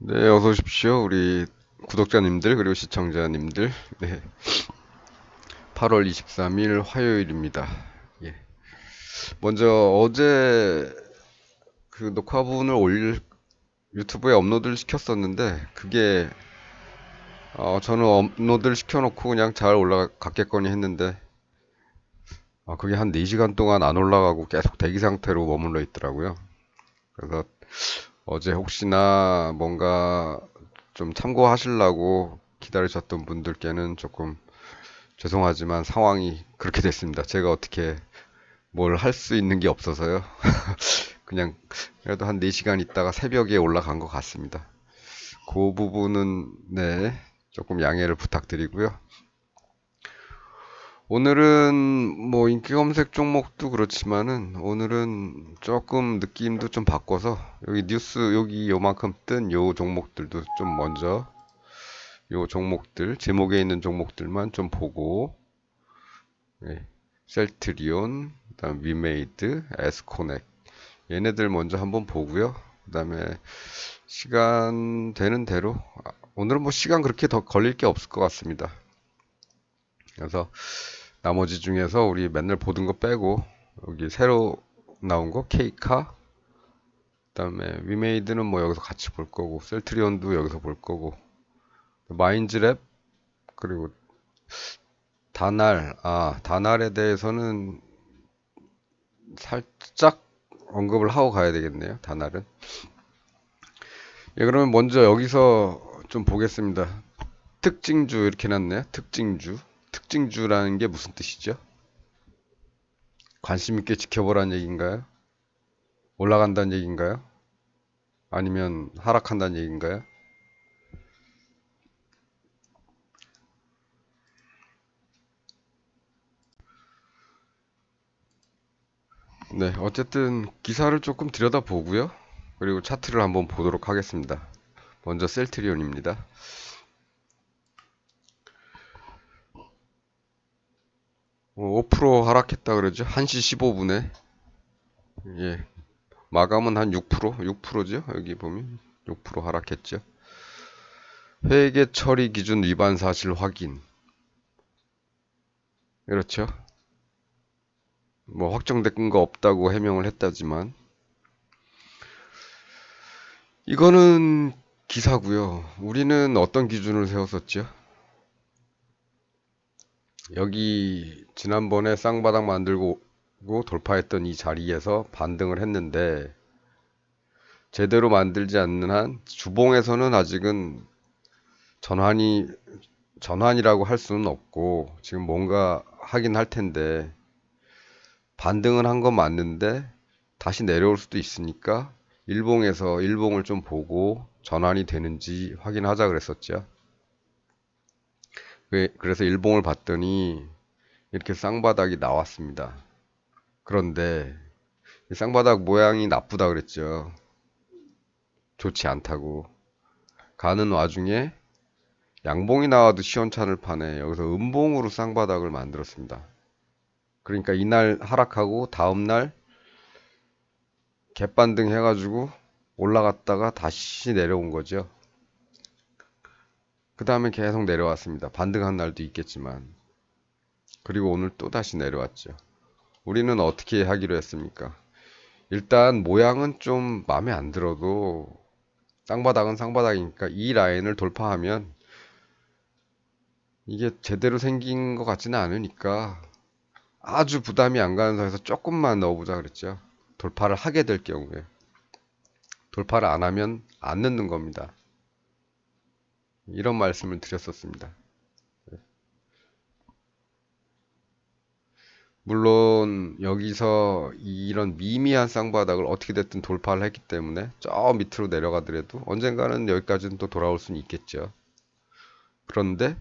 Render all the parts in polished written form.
네, 어서 오십시오. 우리 구독자님들, 그리고 시청자님들. 네, 8월 23일 화요일입니다. 예. 먼저 어제 그 녹화분을 유튜브에 업로드를 시켰었는데, 그게, 저는 업로드를 시켜놓고 그냥 잘 올라갔겠거니 했는데, 그게 한 4시간 동안 안 올라가고 계속 대기 상태로 머물러 있더라고요. 그래서 어제 혹시나 뭔가 좀 참고하시려고 기다리셨던 분들께는 조금 죄송하지만 상황이 그렇게 됐습니다. 제가 어떻게 뭘 할 수 있는 게 없어서요. 그냥 그래도 한 4시간 있다가 새벽에 올라간 것 같습니다. 그 부분은 네, 조금 양해를 부탁드리고요. 오늘은 뭐 인기 검색 종목도 그렇지만은 오늘은 조금 느낌도 좀 바꿔서 여기 뉴스 여기 요만큼 뜬 요 종목들도 좀 먼저 요 종목들 제목에 있는 종목들만 좀 보고 예, 셀트리온, 그다음 위메이드, 에스코넥 얘네들 먼저 한번 보고요. 그다음에 시간 되는 대로 오늘은 뭐 시간 그렇게 더 걸릴 게 없을 것 같습니다. 그래서 나머지 중에서 우리 맨날 보던 거 빼고 여기 새로 나온 거 케이카 그다음에 위메이드는 뭐 여기서 같이 볼 거고 셀트리온도 여기서 볼 거고 마인즈랩 그리고 다날에 대해서는 살짝 언급을 하고 가야 되겠네요. 다날은. 예, 그러면 먼저 여기서 좀 보겠습니다. 특징주 이렇게 놨네요. 특징주. 특징주라는 게 무슨 뜻이죠? 관심 있게 지켜보라는 얘기인가요? 올라간다는 얘기인가요? 아니면 하락한다는 얘기인가요? 네, 어쨌든 기사를 조금 들여다보고요. 그리고 차트를 한번 보도록 하겠습니다. 먼저 셀트리온입니다. 5% 하락했다 그러죠. 1시 15분에. 예, 마감은 한 6%, 6%죠. 여기 보면 6% 하락했죠. 회계 처리 기준 위반 사실 확인. 그렇죠. 뭐 확정된 거 없다고 해명을 했다지만 이거는 기사고요. 우리는 어떤 기준을 세웠었죠? 여기 지난번에 쌍바닥 만들고 돌파했던 이 자리에서 반등을 했는데 제대로 만들지 않는 한 주봉에서는 아직은 전환이 전환이라고 할 수는 없고 지금 뭔가 하긴 할 텐데 반등은 한 건 맞는데 다시 내려올 수도 있으니까 일봉에서 일봉을 좀 보고 전환이 되는지 확인하자 그랬었죠. 그래서 일봉을 봤더니 이렇게 쌍바닥이 나왔습니다. 그런데 쌍바닥 모양이 나쁘다 그랬죠. 좋지 않다고. 가는 와중에 양봉이 나와도 시원찮을 판에 여기서 음봉으로 쌍바닥을 만들었습니다. 그러니까 이날 하락하고 다음날 갭반등 해가지고 올라갔다가 다시 내려온 거죠. 그 다음에 계속 내려왔습니다. 반등한 날도 있겠지만. 그리고 오늘 또 다시 내려왔죠. 우리는 어떻게 하기로 했습니까? 일단 모양은 좀 마음에 안 들어도 쌍바닥은 쌍바닥이니까 이 라인을 돌파하면 이게 제대로 생긴 것 같지는 않으니까 아주 부담이 안 가는 선에서 조금만 넣어보자 그랬죠. 돌파를 하게 될 경우에. 돌파를 안 하면 안 넣는 겁니다. 이런 말씀을 드렸었습니다. 물론 여기서 이런 미미한 쌍바닥을 어떻게 됐든 돌파를 했기 때문에 저 밑으로 내려가더라도 언젠가는 여기까지는 또 돌아올 수는 있겠죠. 그런데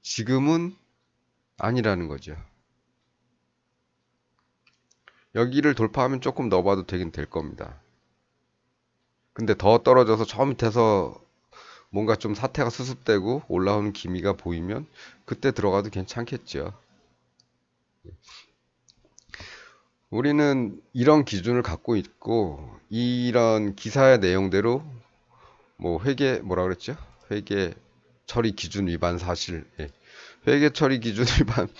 지금은 아니라는 거죠. 여기를 돌파하면 조금 넣어봐도 되긴 될 겁니다. 근데 더 떨어져서 저 밑에서 뭔가 좀 사태가 수습되고 올라오는 기미가 보이면 그때 들어가도 괜찮겠죠. 우리는 이런 기준을 갖고 있고 이런 기사의 내용대로 뭐 회계 뭐라 그랬죠? 회계 처리 기준 위반 사실. 예. 회계 처리 기준 위반이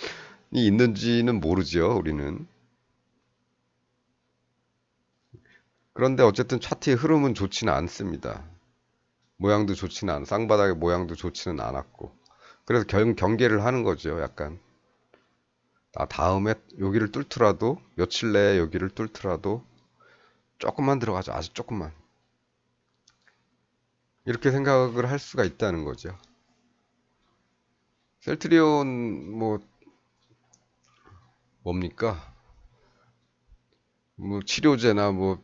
있는지는 모르죠, 우리는. 그런데 어쨌든 차트의 흐름은 좋지는 않습니다. 모양도 좋지는 쌍바닥의 모양도 좋지는 않았고. 그래서 경계를 하는 거죠, 약간. 아, 다음에 여기를 뚫더라도, 며칠 내에 여기를 뚫더라도, 조금만 들어가죠, 아주 조금만. 이렇게 생각을 할 수가 있다는 거죠. 셀트리온, 뭡니까? 뭐, 치료제나 뭐,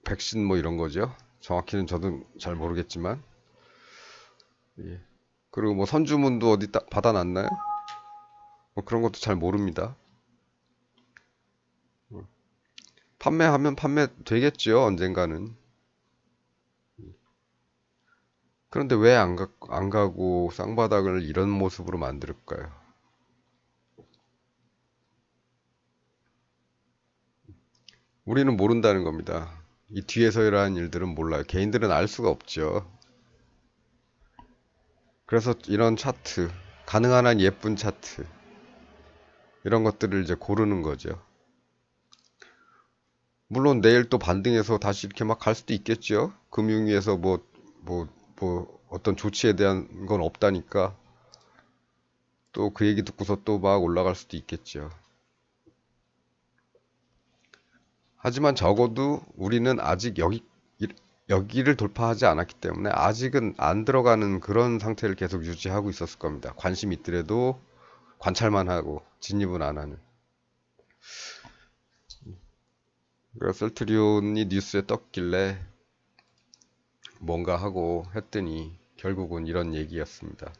백신 뭐 이런 거죠. 정확히는 저도 잘 모르겠지만. 예. 그리고 뭐 선주문도 어디 받아놨나요? 뭐 그런 것도 잘 모릅니다. 판매하면 판매 되겠죠, 언젠가는. 그런데 왜 안 가고 쌍바닥을 이런 모습으로 만들까요? 우리는 모른다는 겁니다. 이 뒤에서 일어난 일들은 몰라요. 개인들은 알 수가 없죠. 그래서 이런 차트, 가능한 한 예쁜 차트, 이런 것들을 이제 고르는 거죠. 물론 내일 또 반등해서 다시 이렇게 막 갈 수도 있겠죠. 금융위에서 어떤 조치에 대한 건 없다니까 또 그 얘기 듣고서 또 막 올라갈 수도 있겠죠. 하지만 적어도 우리는 아직 여기를 돌파하지 않았기 때문에 아직은 안 들어가는 그런 상태를 계속 유지하고 있었을 겁니다. 관심 있더라도 관찰만 하고 진입은 안 하는. 그래서 셀트리온이 뉴스에 떴길래 뭔가 하고 했더니 결국은 이런 얘기였습니다.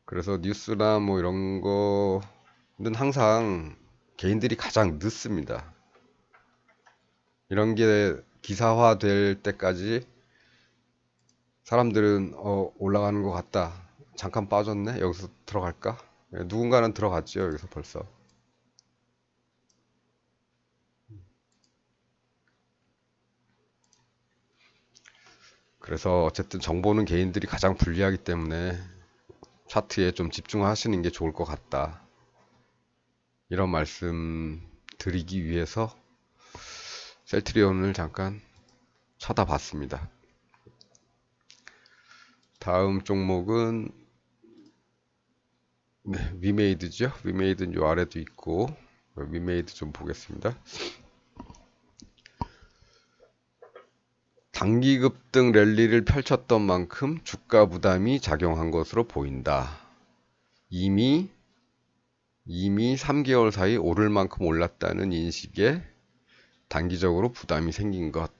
그래서 뉴스나 뭐 이런 거는 항상 개인들이 가장 늦습니다. 이런 게 기사화 될 때까지 사람들은 올라가는 것 같다. 잠깐 빠졌네. 여기서 들어갈까? 예, 누군가는 들어갔죠. 여기서 벌써. 그래서 어쨌든 정보는 개인들이 가장 불리하기 때문에 차트에 좀 집중하시는 게 좋을 것 같다. 이런 말씀 드리기 위해서 셀트리온을 잠깐 쳐다봤습니다. 다음 종목은 위메이드죠. 위메이드는 요 아래도 있고 위메이드 좀 보겠습니다. 단기 급등 랠리를 펼쳤던 만큼 주가 부담이 작용한 것으로 보인다. 이미 3개월 사이 오를 만큼 올랐다는 인식에 단기적으로 부담이 생긴 것.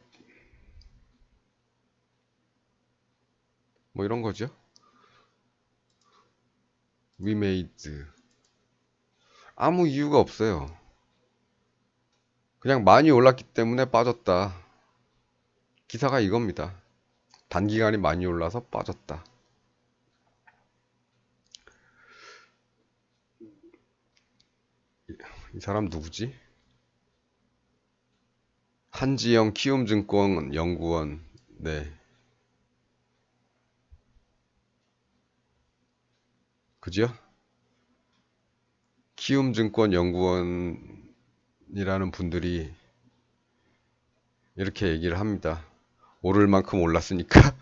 뭐 이런 거죠. 위메이드. 아무 이유가 없어요. 그냥 많이 올랐기 때문에 빠졌다. 기사가 이겁니다. 단기간에 많이 올라서 빠졌다. 이 사람 누구지? 한지영 키움증권 연구원. 네. 그죠? 키움증권 연구원이라는 분들이 이렇게 얘기를 합니다. 오를 만큼 올랐으니까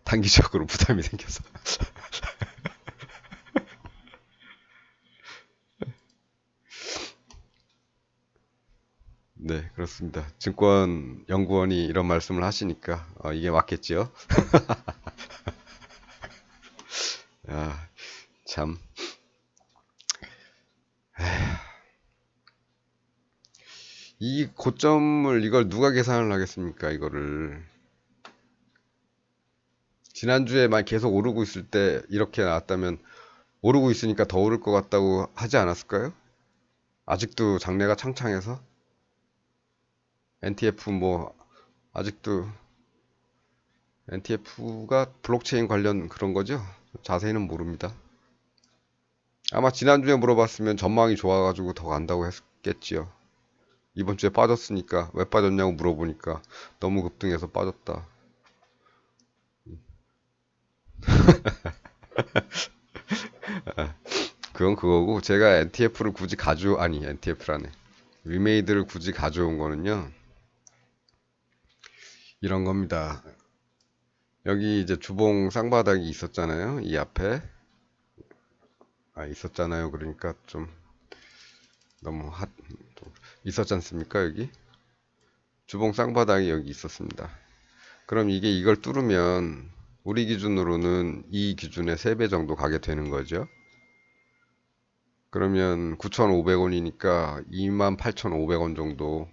단기적으로 부담이 생겨서. 네, 그렇습니다. 증권 연구원이 이런 말씀을 하시니까 이게 맞겠죠? 아, 참. 이 고점을 이걸 누가 계산을 하겠습니까? 이거를. 지난주에 만 계속 오르고 있을 때 이렇게 나왔다면 오르고 있으니까 더 오를 것 같다고 하지 않았을까요? 아직도 장래가 창창해서 NTF 아직도 NTF가 블록체인 관련 그런 거죠? 자세히는 모릅니다. 아마 지난주에 물어봤으면 전망이 좋아가지고 더 간다고 했겠지요. 이번 주에 빠졌으니까 왜 빠졌냐고 물어보니까 너무 급등해서 빠졌다. 그건 그거고 제가 NTF를 굳이 아니 NTF라네. 위메이드를 굳이 가져온 거는요. 이런 겁니다. 여기 이제 주봉 쌍바닥이 있었잖아요. 이 앞에. 있었잖아요. 그러니까 좀 너무 있었지 않습니까? 여기. 주봉 쌍바닥이 여기 있었습니다. 그럼 이게 이걸 뚫으면 우리 기준으로는 이 기준의 3배 정도 가게 되는 거죠. 그러면 9,500원이니까 28,500원 정도.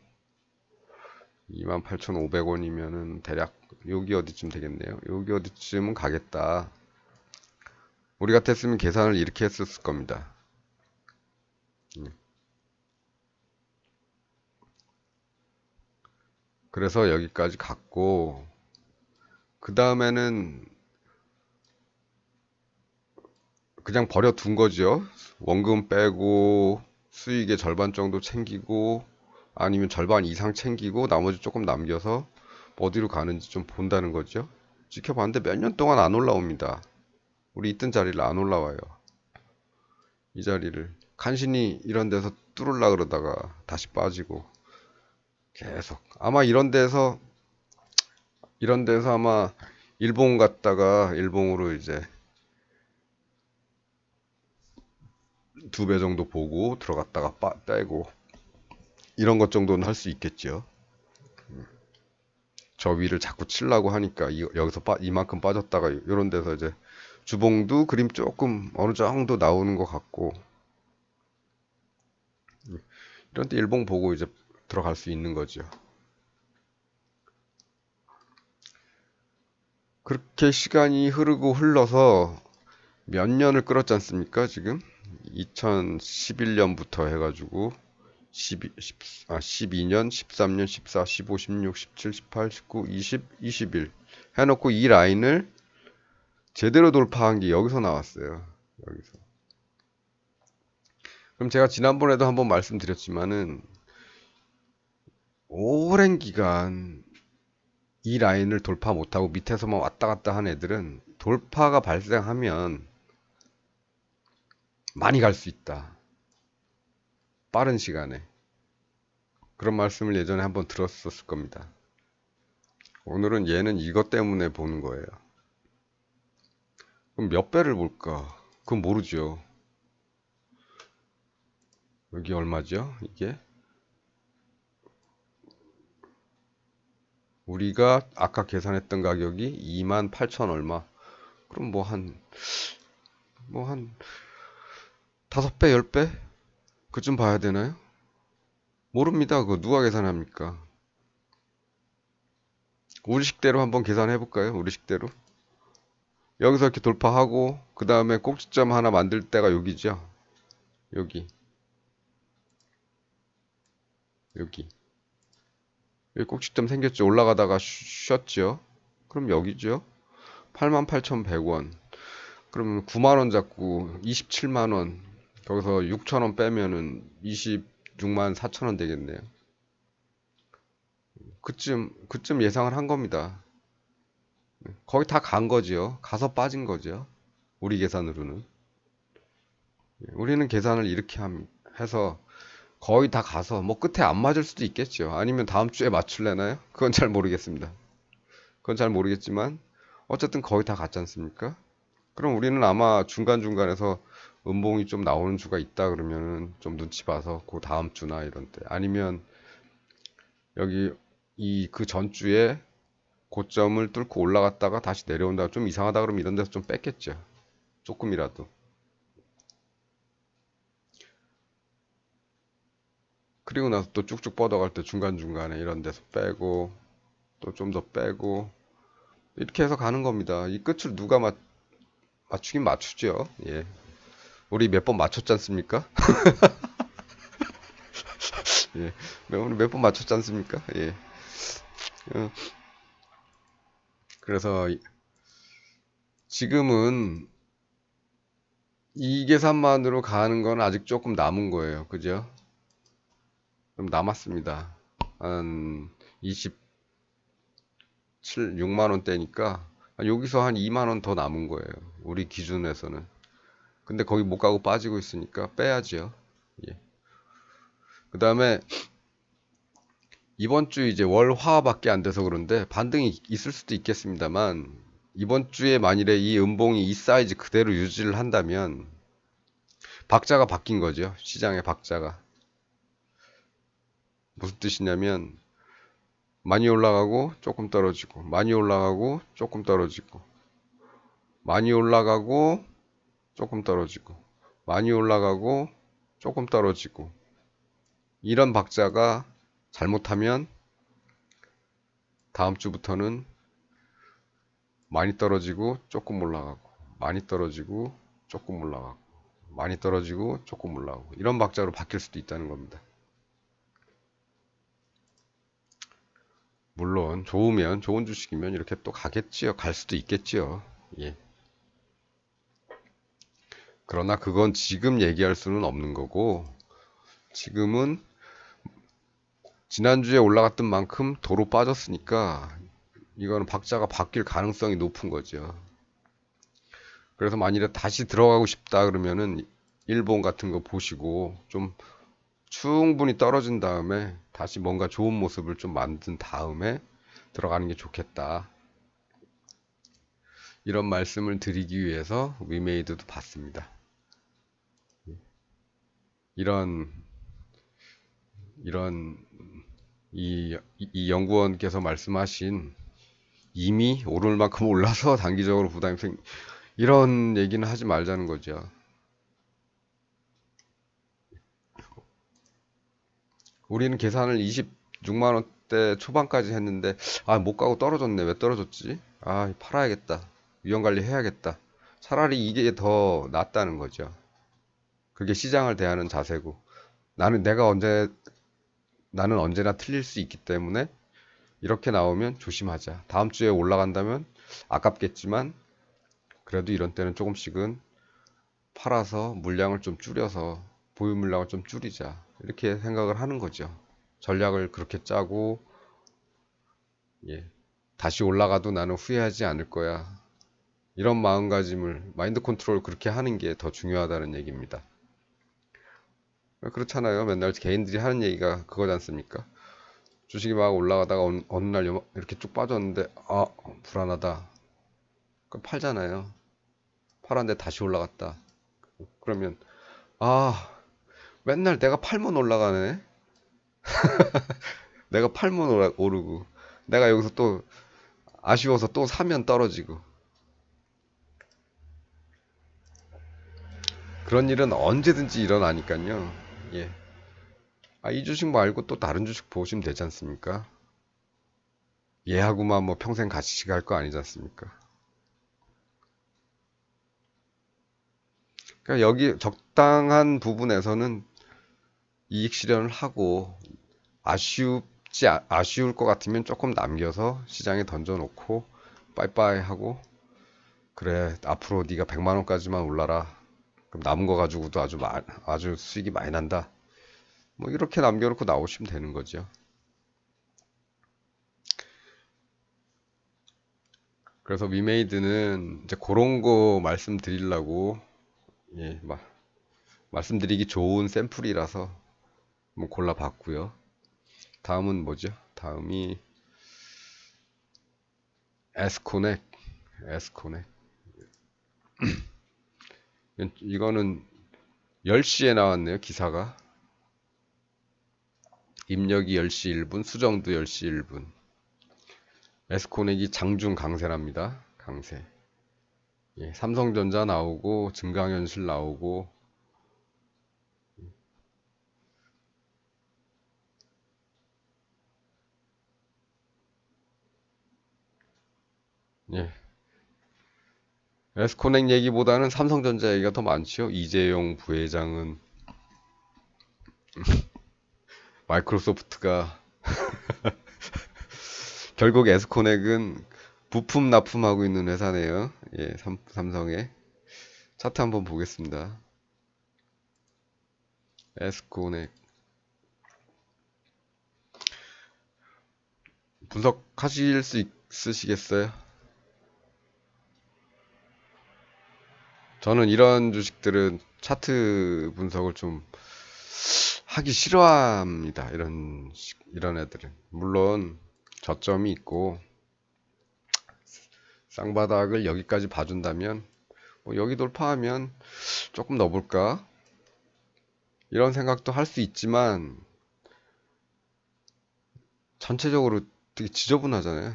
28,500원이면은 대략 여기 어디쯤 되겠네요. 여기 어디쯤은 가겠다. 우리 같았으면 계산을 이렇게 했었을 겁니다. 그래서 여기까지 갔고 그 다음에는 그냥 버려둔 거죠. 원금 빼고 수익의 절반 정도 챙기고 아니면 절반 이상 챙기고 나머지 조금 남겨서 어디로 가는지 좀 본다는 거죠. 지켜봤는데 몇 년 동안 안 올라옵니다. 우리 있던 자리를 안 올라와요. 이 자리를 간신히 이런 데서 뚫으려 그러다가 다시 빠지고 계속 아마 이런 데서 아마 일본 갔다가 일봉으로 이제 2배 정도 보고 들어갔다가 빼고 이런 것 정도는 할 수 있겠죠. 저 위를 자꾸 치려고 하니까 여기서 이만큼 빠졌다가 이런 데서 이제 주봉도 그림 조금 어느 정도 나오는 것 같고 이런 데 일봉 보고 이제 들어갈 수 있는 거죠. 그렇게 시간이 흘러서 몇 년을 끌었지 않습니까? 지금 2011년부터 해가지고 12년, 13년, 14, 15, 16, 17, 18, 19, 20, 21 해놓고 이 라인을 제대로 돌파한 게 여기서 나왔어요. 여기서. 그럼 제가 지난번에도 한번 말씀드렸지만은 오랜 기간 이 라인을 돌파 못하고 밑에서만 왔다 갔다 한 애들은 돌파가 발생하면 많이 갈 수 있다. 빠른 시간에. 그런 말씀을 예전에 한번 들었었을 겁니다. 오늘은 얘는 이것 때문에 보는 거예요. 그럼 몇 배를 볼까? 그건 모르죠. 여기 얼마죠? 이게? 우리가 아까 계산했던 가격이 28,000 얼마. 그럼 뭐 한 5배, 10배? 그쯤 봐야 되나요? 모릅니다. 그거 누가 계산합니까? 우리식대로 한번 계산해 볼까요? 우리식대로. 여기서 이렇게 돌파하고 그 다음에 꼭지점 하나 만들 때가 여기죠. 여기. 여기. 여기 꼭지점 생겼죠. 올라가다가 쉬었죠. 그럼 여기죠. 88,100원. 그러면 9만원 잡고 27만원. 거기서 6천원 빼면은 26만 4천원 되겠네요. 그쯤 예상을 한 겁니다. 거의 다 간 거지요. 가서 빠진 거죠. 우리 계산으로는. 우리는 계산을 이렇게 해서 거의 다 가서 뭐 끝에 안 맞을 수도 있겠죠. 아니면 다음 주에 맞출래나요? 그건 잘 모르겠습니다. 그건 잘 모르겠지만 어쨌든 거의 다 갔지 않습니까? 그럼 우리는 아마 중간중간에서 음봉이 좀 나오는 주가 있다 그러면은 좀 눈치 봐서 그 다음 주나 이런 때 아니면 여기 그 전주에 고점을 뚫고 올라갔다가 다시 내려온다 좀 이상하다 그러면 이런 데서 좀 뺐겠죠. 조금이라도. 그리고 나서 또 쭉쭉 뻗어갈 때 중간중간에 이런 데서 빼고 또 좀 더 빼고 이렇게 해서 가는 겁니다. 이 끝을 누가 맞추긴 맞추죠. 예. 우리 몇 번 맞췄지 않습니까? 예. 우리 몇 번 맞췄지 않습니까? 예. 어, 그래서 지금은 이 계산만으로 가는 건 아직 조금 남은 거예요. 그죠? 좀 남았습니다. 한 6만 원대니까 여기서 한 2만 원 더 남은 거예요. 우리 기준에서는. 근데 거기 못 가고 빠지고 있으니까 빼야죠. 예. 그 다음에 이번 주 이제 월화밖에 안 돼서 그런데 반등이 있을 수도 있겠습니다만 이번 주에 만일에 이 음봉이 이 사이즈 그대로 유지를 한다면 박자가 바뀐 거죠. 시장의 박자가. 무슨 뜻이냐면 많이 올라가고 조금 떨어지고 많이 올라가고 조금 떨어지고 많이 올라가고 조금 떨어지고 많이 올라가고 조금 떨어지고 이런 박자가 잘못하면 다음 주부터는 많이 떨어지고 조금 올라가고 많이 떨어지고 조금 올라가고 많이 떨어지고 조금 올라가고 이런 박자로 바뀔 수도 있다는 겁니다. 물론 좋으면 좋은 주식이면 이렇게 또 가겠지요. 갈 수도 있겠지요. 예. 그러나 그건 지금 얘기할 수는 없는 거고 지금은 지난주에 올라갔던 만큼 도로 빠졌으니까 이거는 박자가 바뀔 가능성이 높은 거죠. 그래서 만일에 다시 들어가고 싶다 그러면은 일본 같은 거 보시고 좀 충분히 떨어진 다음에 다시 뭔가 좋은 모습을 좀 만든 다음에 들어가는 게 좋겠다. 이런 말씀을 드리기 위해서 위메이드도 봤습니다. 이런 이런 이 연구원께서 말씀하신 이미 오를 만큼 올라서 단기적으로 부담이 이런 얘기는 하지 말자는 거죠. 우리는 계산을 26만 원대 초반까지 했는데 못 가고 떨어졌네. 왜 떨어졌지? 팔아야겠다. 위험 관리 해야겠다. 차라리 이게 더 낫다는 거죠. 그게 시장을 대하는 자세고 나는 내가 언제 나는 언제나 틀릴 수 있기 때문에 이렇게 나오면 조심하자. 다음 주에 올라간다면 아깝겠지만 그래도 이런 때는 조금씩은 팔아서 물량을 좀 줄여서 보유 물량을 좀 줄이자. 이렇게 생각을 하는 거죠. 전략을 그렇게 짜고 예. 다시 올라가도 나는 후회하지 않을 거야. 이런 마음가짐을 마인드 컨트롤 그렇게 하는 게 더 중요하다는 얘기입니다. 그렇잖아요. 맨날 개인들이 하는 얘기가 그거지 않습니까? 주식이 막 올라가다가 어느 날 이렇게 쭉 빠졌는데 불안하다. 그럼 팔잖아요. 팔았는데 다시 올라갔다. 그러면 아 맨날 내가 팔면 올라가네. 내가 팔면 오르고 내가 여기서 또 아쉬워서 또 사면 떨어지고 그런 일은 언제든지 일어나니까요. 예. 이 주식 말고 또 다른 주식 보시면 되지 않습니까? 얘하고만 뭐 평생 같이 갈 거 아니지 않습니까? 그러니까 여기 적당한 부분에서는 이익 실현을 하고 아쉬울 것 같으면 조금 남겨서 시장에 던져놓고 빠이빠이 하고 그래 앞으로 네가 100만 원까지만 올라라. 그럼 남은 거 가지고도 아주 수익이 많이 난다. 뭐 이렇게 남겨놓고 나오시면 되는 거죠. 그래서 위메이드는 이제 그런 거 말씀드리려고 예, 말씀드리기 좋은 샘플이라서 뭐 골라봤고요. 다음은 뭐죠? 다음이 에스코넥. 에스코넥. 이거는 10시에 나왔네요, 기사가. 입력이 10시 1분, 수정도 10시 1분. 에스코넥이 장중 강세랍니다. 강세. 예, 삼성전자 나오고, 증강현실 나오고, 예. 에스코넥 얘기보다는 삼성전자 얘기가 더 많죠. 이재용 부회장은 마이크로소프트가 결국 에스코넥은 부품 납품하고 있는 회사네요. 예, 삼성에. 차트 한번 보겠습니다. 에스코넥. 분석하실 수 있으시겠어요? 저는 이런 주식들은 차트 분석을 좀 하기 싫어합니다. 이런 애들은. 물론 저점이 있고 쌍바닥을 여기까지 봐준다면 뭐 여기 돌파하면 조금 넣어볼까? 이런 생각도 할 수 있지만 전체적으로 되게 지저분하잖아요.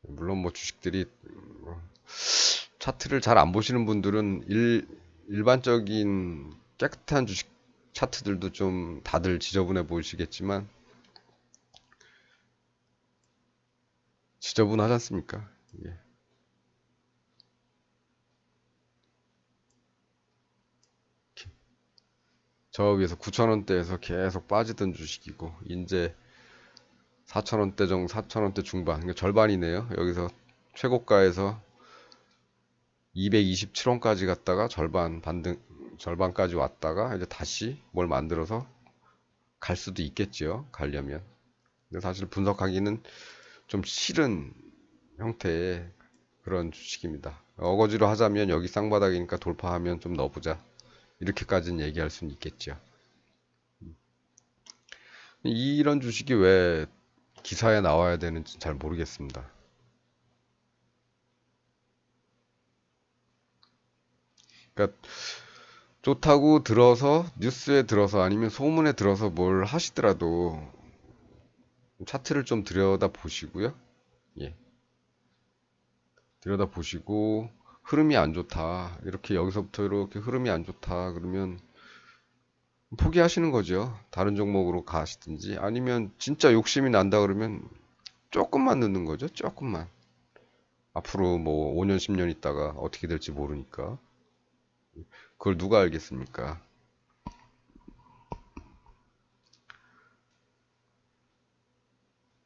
물론 뭐 주식들이 차트를 잘 안 보시는 분들은 일반적인 깨끗한 주식 차트들도 좀 다들 지저분해 보이시겠지만 지저분하지 않습니까? 예. 저 위에서 9,000원대에서 계속 빠지던 주식이고 이제 4,000원대 정도, 4,000원대 중반, 그러니까 절반이네요. 여기서 최고가에서 227원까지 갔다가 절반까지 왔다가 이제 다시 뭘 만들어서 갈 수도 있겠죠. 가려면. 근데 사실 분석하기는 좀 싫은 형태의 그런 주식입니다. 어거지로 하자면 여기 쌍바닥이니까 돌파하면 좀 넣어보자. 이렇게까지는 얘기할 수는 있겠죠. 이런 주식이 왜 기사에 나와야 되는지 잘 모르겠습니다. 그러니까 좋다고 들어서 뉴스에 들어서 아니면 소문에 들어서 뭘 하시더라도 차트를 좀 들여다 보시고요. 예. 들여다 보시고 흐름이 안 좋다. 이렇게 여기서부터 이렇게 흐름이 안 좋다. 그러면 포기하시는 거죠. 다른 종목으로 가시든지 아니면 진짜 욕심이 난다 그러면 조금만 넣는 거죠. 조금만. 앞으로 뭐 5년, 10년 있다가 어떻게 될지 모르니까. 그걸 누가 알겠습니까?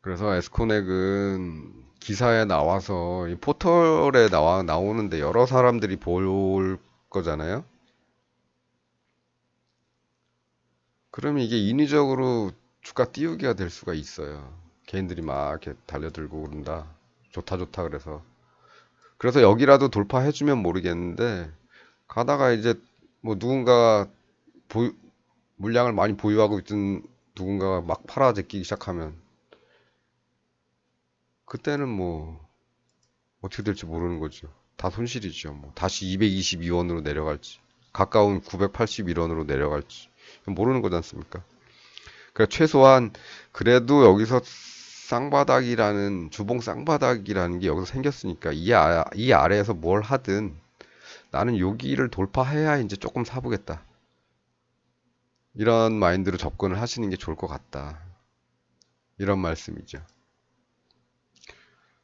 그래서 에스코넥은 기사에 나와서 이 포털에 나오는데 여러 사람들이 볼 거잖아요. 그러면 이게 인위적으로 주가 띄우기가 될 수가 있어요. 개인들이 막 이렇게 달려들고 그런다. 좋다 좋다 그래서. 그래서 여기라도 돌파해주면 모르겠는데 가다가 이제 뭐 누군가 보유, 물량을 많이 보유하고 있던 누군가가 막 팔아 제끼기 시작하면 그때는 뭐 어떻게 될지 모르는 거죠. 다 손실이죠. 뭐 다시 222원으로 내려갈지 가까운 981원으로 내려갈지 모르는 거지 않습니까? 그러니까 최소한 그래도 여기서 쌍바닥이라는 주봉 쌍바닥이라는 게 여기서 생겼으니까 이 아래에서 뭘 하든 나는 여기를 돌파해야 이제 조금 사보겠다. 이런 마인드로 접근을 하시는 게 좋을 것 같다. 이런 말씀이죠.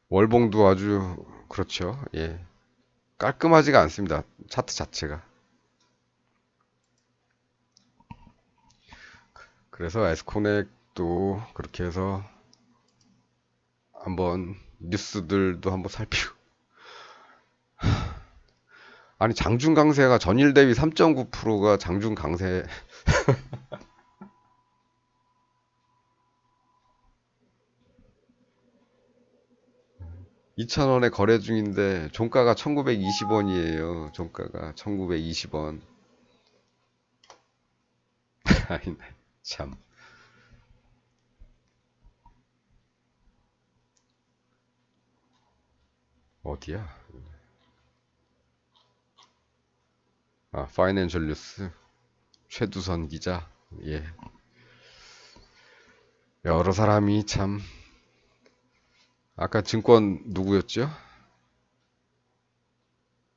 월봉도 아주 그렇죠. 예. 깔끔하지가 않습니다. 차트 자체가. 그래서 에스코넥도 그렇게 해서 한번 뉴스들도 한번 살피고. 아니 장중 강세가 전일 대비 3.9%가 장중 강세. 2,000원에 거래 중인데 종가가 1,920원이에요. 종가가 1,920원. 아니네. 참. 어디야? 아, 파이낸셜 뉴스. 최두선 기자. 예. 여러 사람이 참. 아까 증권 누구였죠?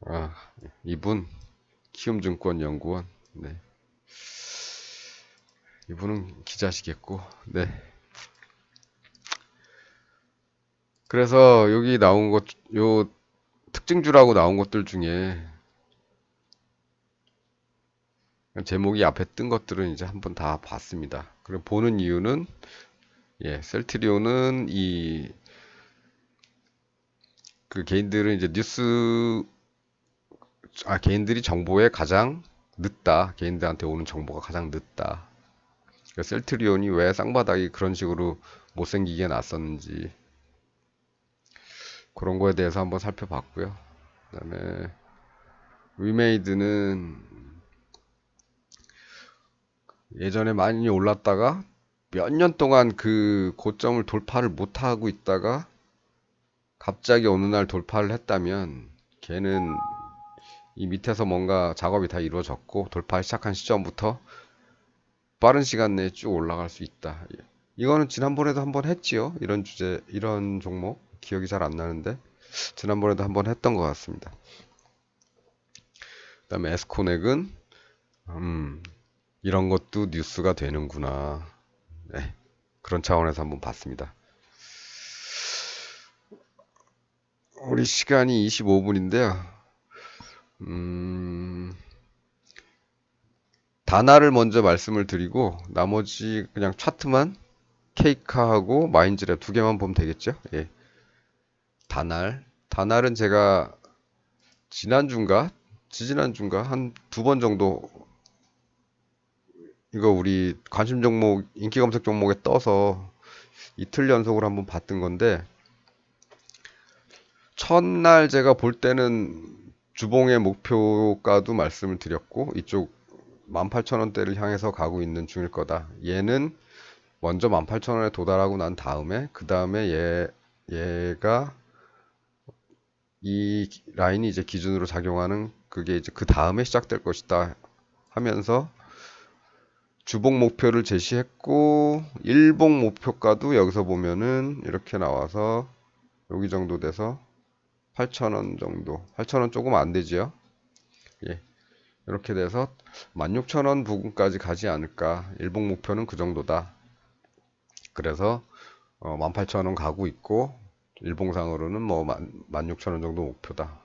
아, 이분. 키움증권연구원. 네. 이분은 기자시겠고. 네. 그래서 여기 나온 것, 요 특징주라고 나온 것들 중에 제목이 앞에 뜬 것들은 이제 한번 다 봤습니다. 그리고 보는 이유는 예, 셀트리온은 그 개인들은 이제 개인들이 정보에 가장 늦다. 개인들한테 오는 정보가 가장 늦다. 그러니까 셀트리온이 왜 쌍바닥이 그런 식으로 못생기게 났었는지 그런 거에 대해서 한번 살펴봤고요. 그다음에 위메이드는 예전에 많이 올랐다가 몇 년 동안 그 고점을 돌파를 못하고 있다가 갑자기 어느 날 돌파를 했다면 걔는 이 밑에서 뭔가 작업이 다 이루어졌고 돌파 시작한 시점부터 빠른 시간 내에 쭉 올라갈 수 있다. 이거는 지난번에도 한번 했지요. 이런 주제, 이런 종목 기억이 잘 안 나는데 지난번에도 한번 했던 것 같습니다. 그다음에 에스코넥은 이런 것도 뉴스가 되는구나. 네, 그런 차원에서 한번 봤습니다. 우리 시간이 25분인데요. 다나를 먼저 말씀을 드리고 나머지 그냥 차트만 케이카하고 마인즈랩 두 개만 보면 되겠죠? 예. 다날은 제가 지난주인가 지지난주인가 한 두 번 정도 이거 우리 관심 종목 인기 검색 종목에 떠서 이틀 연속으로 한번 봤던 건데 첫날 제가 볼 때는 주봉의 목표가도 말씀을 드렸고 이쪽 18,000원대를 향해서 가고 있는 중일 거다. 얘는 먼저 18,000원에 도달하고 난 다음에 그 다음에 얘가 이 라인이 이제 기준으로 작용하는 그게 이제 그 다음에 시작될 것이다 하면서 주봉 목표를 제시했고 일봉 목표가도 여기서 보면은 이렇게 나와서 여기 정도 돼서 8,000원 정도 8,000원 조금 안 되지요. 예. 이렇게 돼서 16,000원 부근까지 가지 않을까. 일봉 목표는 그 정도다. 그래서 18,000원 가고 있고 일봉상으로는 뭐 16,000원 정도 목표다.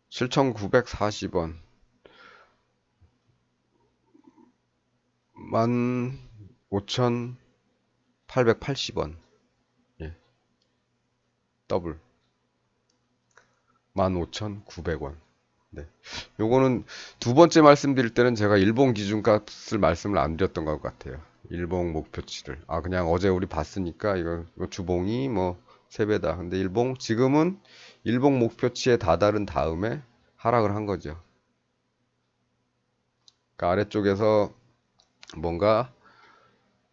7,940원 15,880원 예, 더블 15,900원 네. 요거는 두 번째 말씀드릴 때는 제가 일봉 기준값을 말씀을 안 드렸던 것 같아요. 일봉 목표치를. 아, 그냥 어제 우리 봤으니까 이거 주봉이 뭐 3배다. 근데 지금은 일봉 목표치에 다다른 다음에 하락을 한 거죠. 그러니까 아래쪽에서 뭔가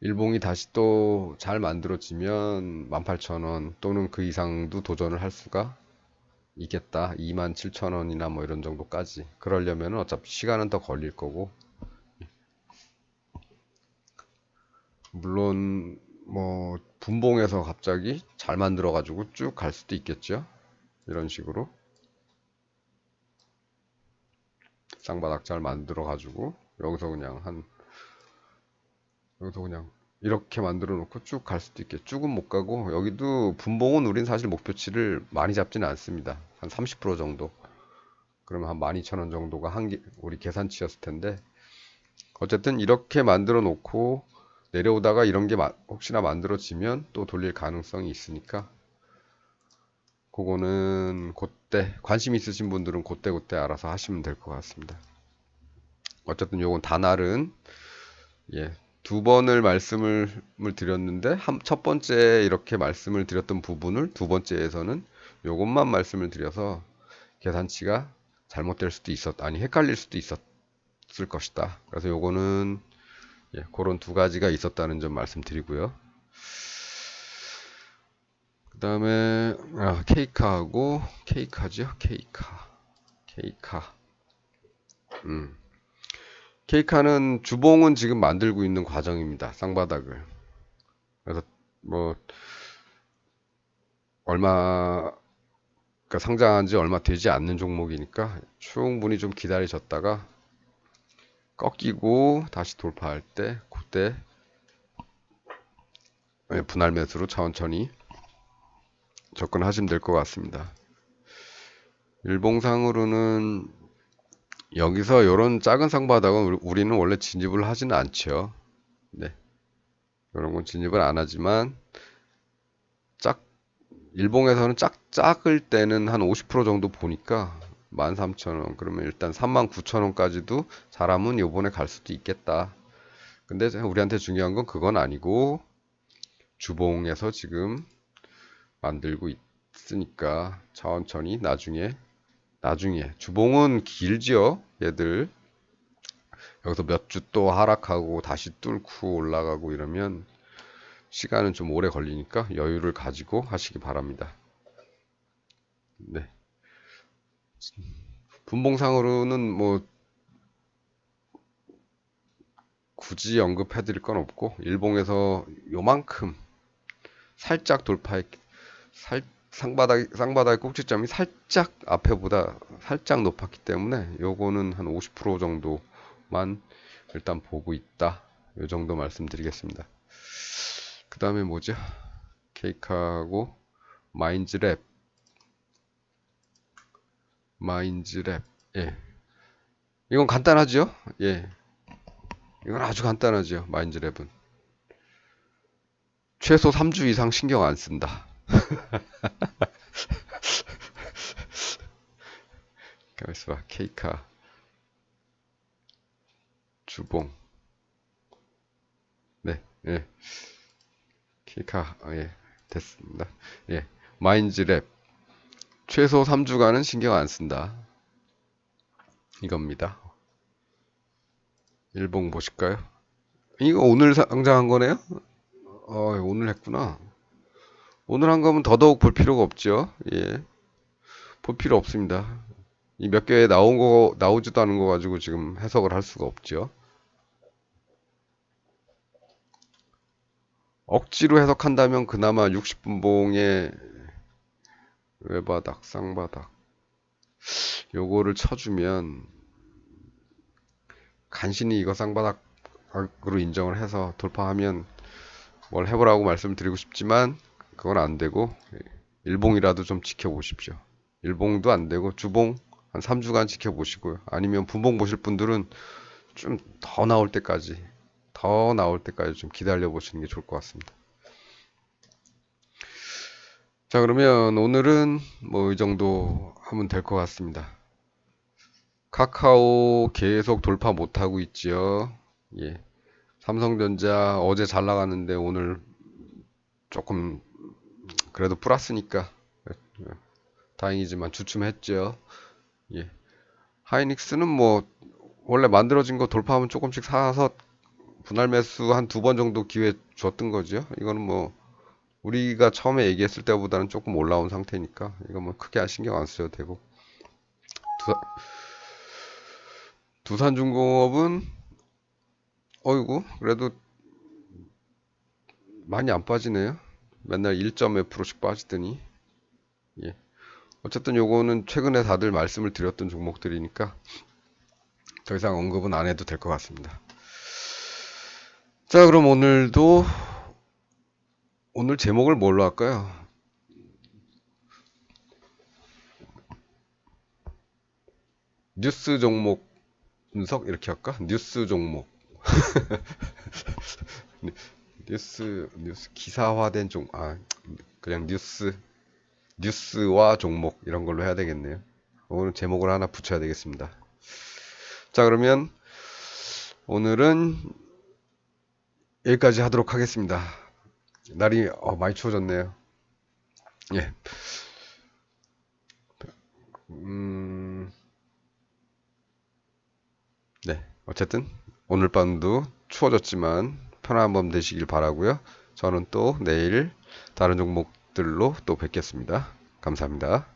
일봉이 다시 또 잘 만들어지면 18,000원 또는 그 이상도 도전을 할 수가 있겠다. 27,000원이나 뭐 이런 정도까지. 그러려면 어차피 시간은 더 걸릴 거고. 물론 뭐 분봉에서 갑자기 잘 만들어 가지고 쭉 갈 수도 있겠죠. 이런 식으로 쌍바닥 잘 만들어 가지고 여기서 그냥 이렇게 만들어 놓고 쭉 갈 수도 있겠죠. 쭉은 못 가고 여기도 분봉은 우린 사실 목표치를 많이 잡지는 않습니다. 한 30% 정도. 그러면 한 12,000원 정도가 우리 계산치였을 텐데 어쨌든 이렇게 만들어 놓고 내려오다가 이런 게 혹시나 만들어지면 또 돌릴 가능성이 있으니까 그거는 그때 관심 있으신 분들은 그때 알아서 하시면 될 것 같습니다. 어쨌든 요건 단알은 예, 두 번을 말씀을 드렸는데 첫 번째 이렇게 말씀을 드렸던 부분을 두 번째에서는 요것만 말씀을 드려서 계산치가 잘못될 수도 헷갈릴 수도 있었을 것이다. 그래서 요거는 예, 그런 두 가지가 있었다는 점 말씀드리고요. 그 다음에 케이카죠. 케이카. 케이카는 주봉은 지금 만들고 있는 과정입니다. 쌍바닥을. 그래서 뭐 얼마 그러니까 상장한 지 얼마 되지 않는 종목이니까 충분히 좀 기다리셨다가 꺾이고 다시 돌파할 때 그때 분할 매수로 천천히 접근하시면 될 것 같습니다. 일봉상으로는 여기서 이런 작은 상바닥은 우리는 원래 진입을 하지는 않죠. 네. 이런 건 진입을 안 하지만 일봉에서는 작을 때는 한 50% 정도 보니까 13,000원 그러면 일단 39,000원까지도 잘하면 요번에 갈 수도 있겠다. 근데 우리한테 중요한 건 그건 아니고 주봉에서 지금 만들고 있으니까 천천히 나중에 주봉은 길지요 얘들. 여기서 몇 주 또 하락하고 다시 뚫고 올라가고 이러면 시간은 좀 오래 걸리니까 여유를 가지고 하시기 바랍니다. 네. 분봉상으로는 뭐 굳이 언급해 드릴 건 없고 일봉에서 요만큼 살짝 돌파했 쌍바닥의 꼭지점이 살짝 앞에보다 살짝 높았기 때문에 요거는 한 50% 정도만 일단 보고 있다. 요 정도 말씀드리겠습니다. 그 다음에 뭐죠? 케이크하고 마인즈랩. 예. 이건 간단하죠? 예. 이건 아주 간단하죠. 마인즈랩은. 최소 3주 이상 신경 안 쓴다. 가만있어 봐. 케이카. 주봉. 네, 예. 케이카, 예. 됐습니다. 예. 마인즈랩. 최소 3주간은 신경 안 쓴다. 이겁니다. 일봉 보실까요? 이거 오늘 상장한 거네요? 오늘 했구나. 오늘 한 거면 더더욱 볼 필요가 없죠. 예. 볼 필요 없습니다. 이 몇 개에 나오지도 않은 거 가지고 지금 해석을 할 수가 없죠. 억지로 해석한다면 그나마 60분봉의 외바닥, 쌍바닥 요거를 쳐주면 간신히 이거 쌍바닥으로 인정을 해서 돌파하면 뭘 해보라고 말씀드리고 싶지만 그건 안 되고 일봉이라도 좀 지켜보십시오. 일봉도 안 되고 주봉 한 3주간 지켜보시고요. 아니면 분봉 보실 분들은 좀 더 나올 때까지 좀 기다려 보시는 게 좋을 것 같습니다. 자, 그러면 오늘은 뭐 이 정도 하면 될 것 같습니다. 카카오 계속 돌파 못하고 있지요. 예. 삼성전자 어제 잘 나갔는데 오늘 조금 그래도 플러스니까 다행이지만 주춤했죠. 예. 하이닉스는 뭐 원래 만들어진 거 돌파하면 조금씩 사서 분할 매수 한 2번 정도 기회 줬던 거죠. 이거는 뭐 우리가 처음에 얘기했을 때보다는 조금 올라온 상태니까 이거 뭐 크게 신경 안 쓰셔도 되고 두산중공업은 어이구 그래도 많이 안 빠지네요. 맨날 1몇 프로씩 빠지더니 예. 어쨌든 요거는 최근에 다들 말씀을 드렸던 종목들이니까 더 이상 언급은 안 해도 될 것 같습니다. 자, 그럼 오늘 제목을 뭘로 할까요? 뉴스 종목 분석 이렇게 할까? 뉴스 종목. 뉴스 기사화된 그냥 뉴스와 종목 이런 걸로 해야 되겠네요. 오늘 제목을 하나 붙여야 되겠습니다. 자, 그러면 오늘은 여기까지 하도록 하겠습니다. 날이 많이 추워졌네요. 예. 네. 어쨌든 오늘 밤도 추워졌지만 편안한 밤 되시길 바라고요. 저는 또 내일 다른 종목들로 또 뵙겠습니다. 감사합니다.